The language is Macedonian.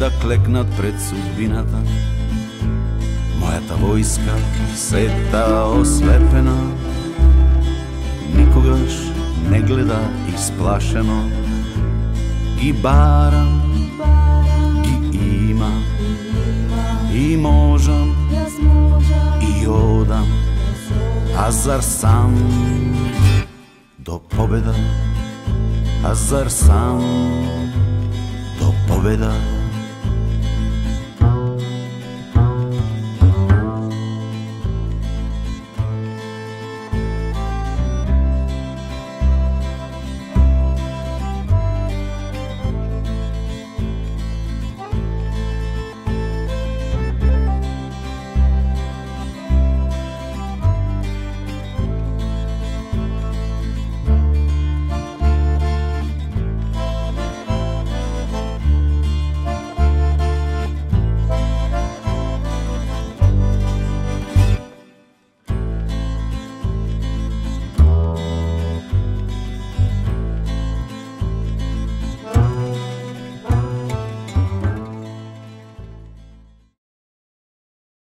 да клекнат пред судбината. Мојата војска сета ослепена, никогаш не гледа исплашено. Ги барам, ги има, и можам, и одам, а зар сам до победа, а зар сам до победа.